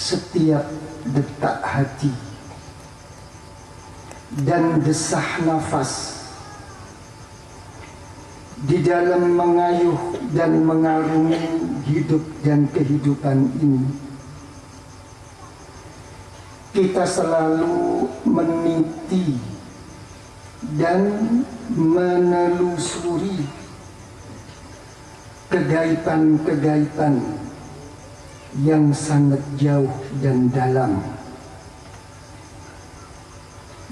setiap detak hati dan desah nafas di dalam mengayuh dan mengarungi hidup dan kehidupan ini. Kita selalu meniti dan menelusuri kegaiban-kegaiban yang sangat jauh dan dalam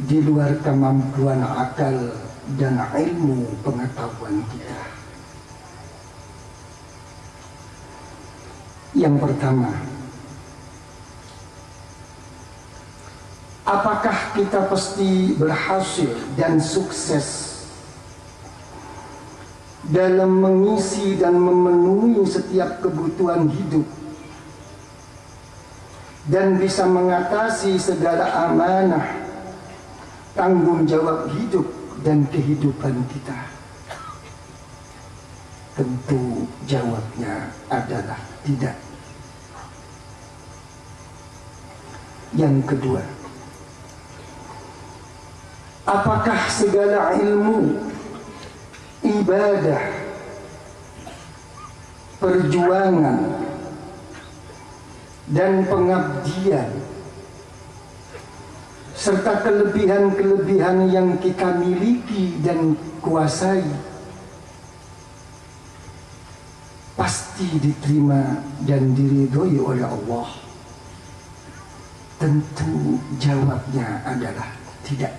di luar kemampuan akal dan ilmu pengetahuan kita. Yang pertama, apakah kita pasti berhasil dan sukses dalam mengisi dan memenuhi setiap kebutuhan hidup dan bisa mengatasi segala amanah, tanggung jawab hidup dan kehidupan kita? Tentu jawabnya adalah tidak. Yang kedua, apakah segala ilmu, ibadah, perjuangan, dan pengabdian serta kelebihan-kelebihan yang kita miliki dan kuasai pasti diterima dan diridhoi oleh Allah? Tentu jawabnya adalah tidak.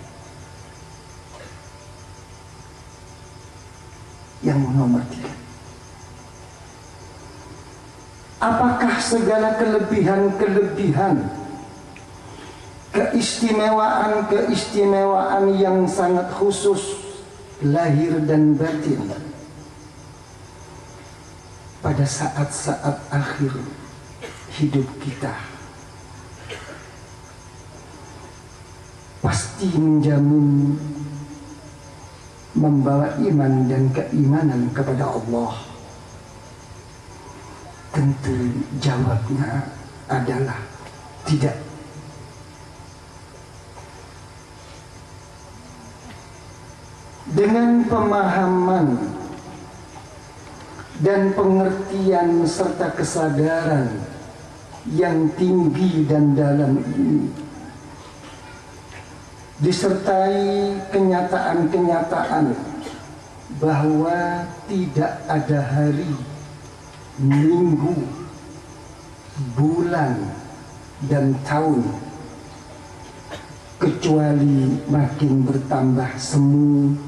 Yang nomor 3, apakah segala kelebihan-kelebihan, keistimewaan-keistimewaan yang sangat khusus lahir dan batin pada saat-saat akhir hidup kita pasti menjamin membawa iman dan keimanan kepada Allah? Tentu jawabnya adalah tidak. Dengan pemahaman dan pengertian serta kesadaran yang tinggi dan dalam ini, disertai kenyataan-kenyataan bahwa tidak ada hari, minggu, bulan, dan tahun kecuali makin bertambah semu,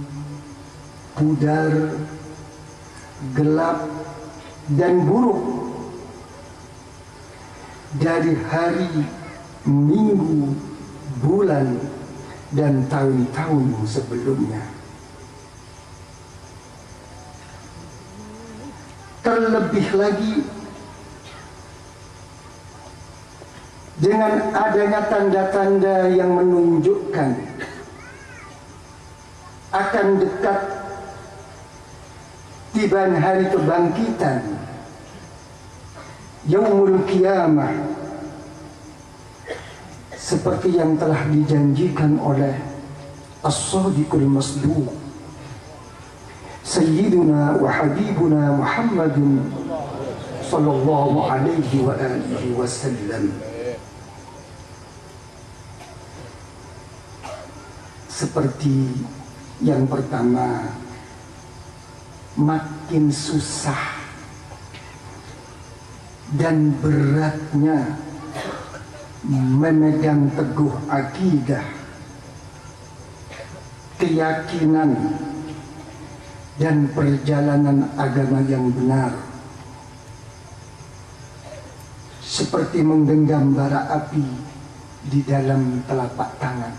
pudar, gelap, dan buruk dari hari, minggu, bulan, dan tahun-tahun sebelumnya. Terlebih lagi dengan adanya tanda-tanda yang menunjukkan akan dekat tibaan hari kebangkitan, Yaumul Qiyamah, seperti yang telah dijanjikan oleh As-Sadiqul Masduq Sayyiduna wa Habibuna Muhammadin sallallahu alaihi wa alihi wasallam. Seperti yang pertama, makin susah dan beratnya memegang teguh akidah, keyakinan, dan perjalanan agama yang benar, seperti menggenggam bara api di dalam telapak tangan.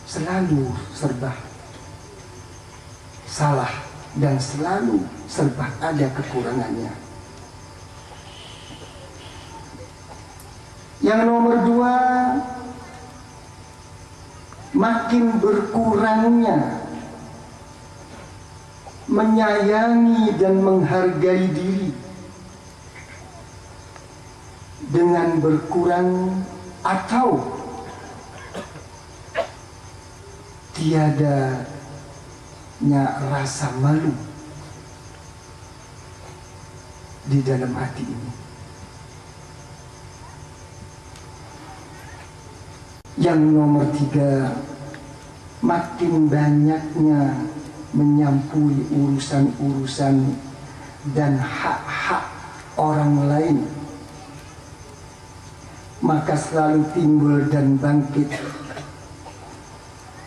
Selalu serba salah dan selalu serba ada kekurangannya. Yang nomor 2, makin berkurangnya menyayangi dan menghargai diri dengan berkurang atau tiadanya rasa malu di dalam hati ini. Yang nomor 3, makin banyaknya menyampuri urusan-urusan dan hak-hak orang lain, maka selalu timbul dan bangkit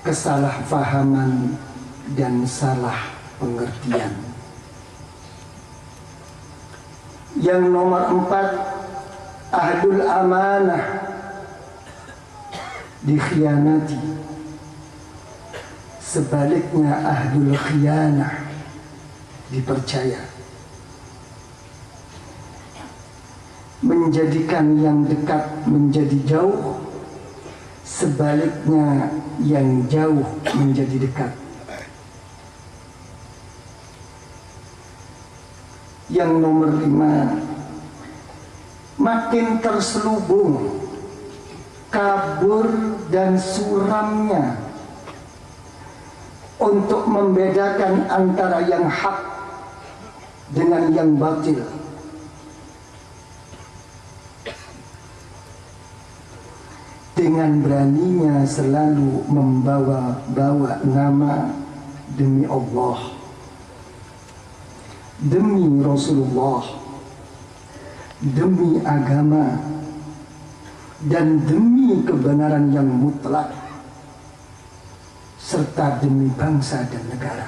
kesalahpahaman dan salah pengertian. Yang nomor 4, ahdul amanah dikhianati. Sebaliknya ahdul khianah dipercaya. Menjadikan yang dekat menjadi jauh, sebaliknya yang jauh menjadi dekat. Yang nomor 5, makin terselubung, kabur dan suramnya untuk membedakan antara yang hak dengan yang batil. Dengan beraninya selalu membawa-bawa nama demi Allah, demi Rasulullah, demi agama, dan demi kebenaran yang mutlak, serta demi bangsa dan negara.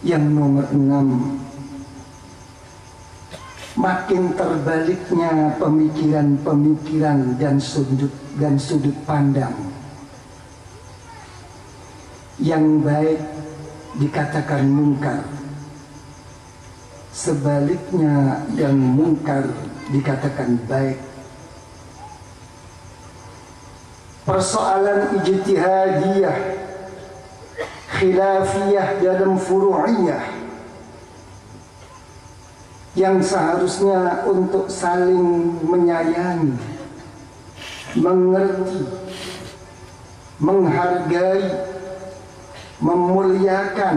Yang nomor 6, makin terbaliknya pemikiran-pemikiran dan sudut pandang. Yang baik dikatakan mungkar, sebaliknya yang mungkar dikatakan baik. Persoalan ijtihadiyah, khilafiyah dalam furu'iyah yang seharusnya untuk saling menyayangi, mengerti, menghargai, memuliakan,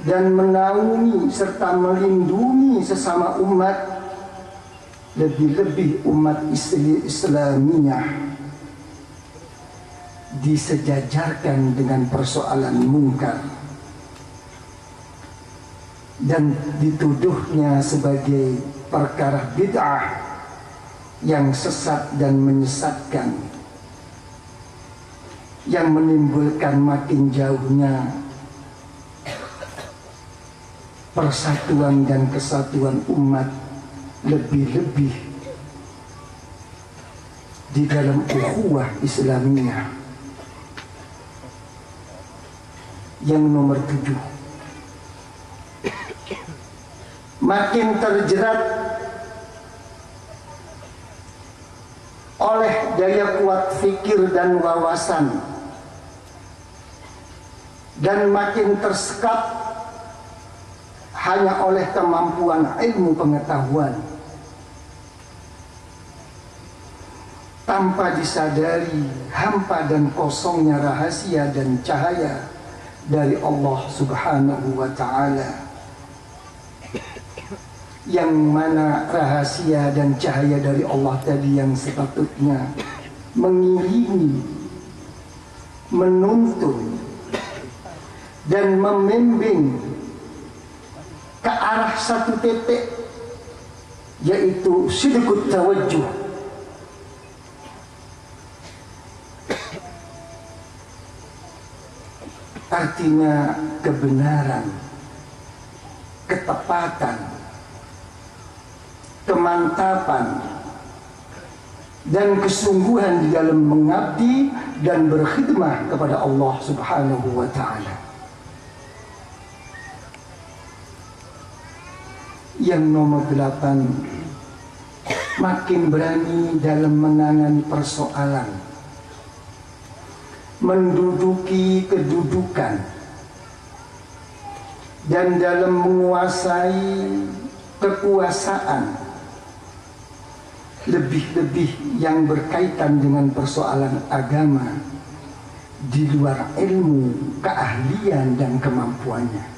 dan menaungi serta melindungi sesama umat, lebih-lebih umat Islamiyah, disejajarkan dengan persoalan mungkar dan dituduhnya sebagai perkara bid'ah yang sesat dan menyesatkan, yang menimbulkan makin jauhnya persatuan dan kesatuan umat, lebih-lebih di dalam ukhuwah Islamiyah. Yang nomor 7, makin terjerat oleh daya kuat fikir dan wawasan, dan makin tersekap hanya oleh kemampuan ilmu pengetahuan, tanpa disadari hampa dan kosongnya rahasia dan cahaya dari Allah Subhanahu wa ta'ala, yang mana rahasia dan cahaya dari Allah tadi yang sepatutnya mengiringi, menuntun, dan membimbing ke arah satu titik, yaitu sidqut tawajjuh, artinya kebenaran, ketepatan, kemantapan, dan kesungguhan di dalam mengabdi dan berkhidmah kepada Allah Subhanahu wa ta'ala. Yang nomor 8, makin berani dalam menangani persoalan, menduduki kedudukan, dan dalam menguasai kekuasaan, lebih-lebih yang berkaitan dengan persoalan agama di luar ilmu, keahlian dan kemampuannya.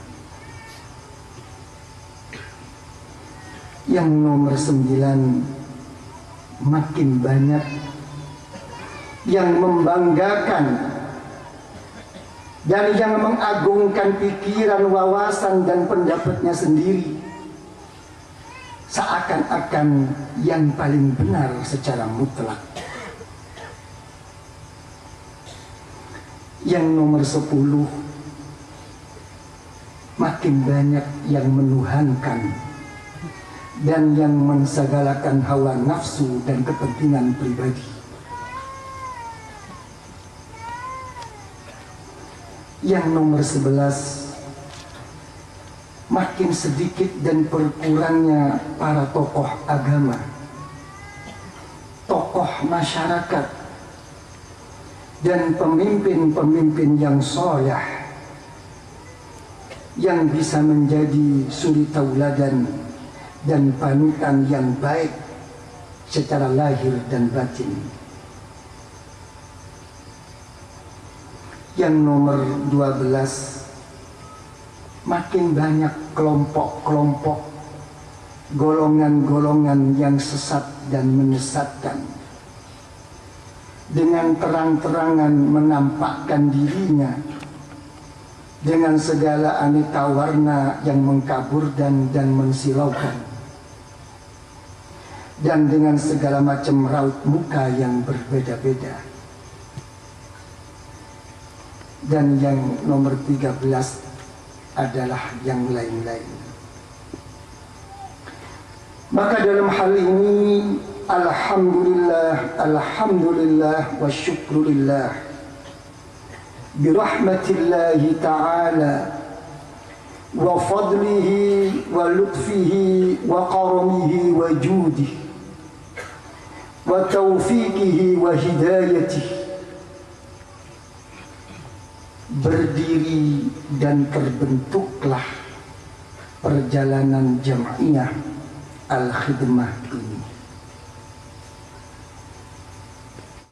Yang nomor 9, makin banyak yang membanggakan dan yang mengagungkan pikiran, wawasan dan pendapatnya sendiri, seakan-akan yang paling benar secara mutlak. Yang nomor 10, makin banyak yang menuhankan dan yang mensegalakan hawa nafsu dan kepentingan pribadi. Yang nomor 11, makin sedikit dan berkurangnya para tokoh agama, tokoh masyarakat, dan pemimpin-pemimpin yang soleh yang bisa menjadi suri tauladan dan panutan yang baik secara lahir dan batin. Yang nomor 12, makin banyak kelompok-kelompok, golongan-golongan yang sesat dan menyesatkan, dengan terang-terangan menampakkan dirinya dengan segala aneka warna yang mengkaburkan dan mensilaukan, dan dengan segala macam raut muka yang berbeda-beda. Dan yang nomor 13 adalah yang lain-lain. Maka dalam hal ini alhamdulillah wa syukrulillah birahmatillahi ta'ala wa fadlihi wa lutfihi wa karamihi wa judihi wa taufiqihi wa hidayatihi. Berdiri dan terbentuklah perjalanan Jam'iyah Al-Khidmah ini.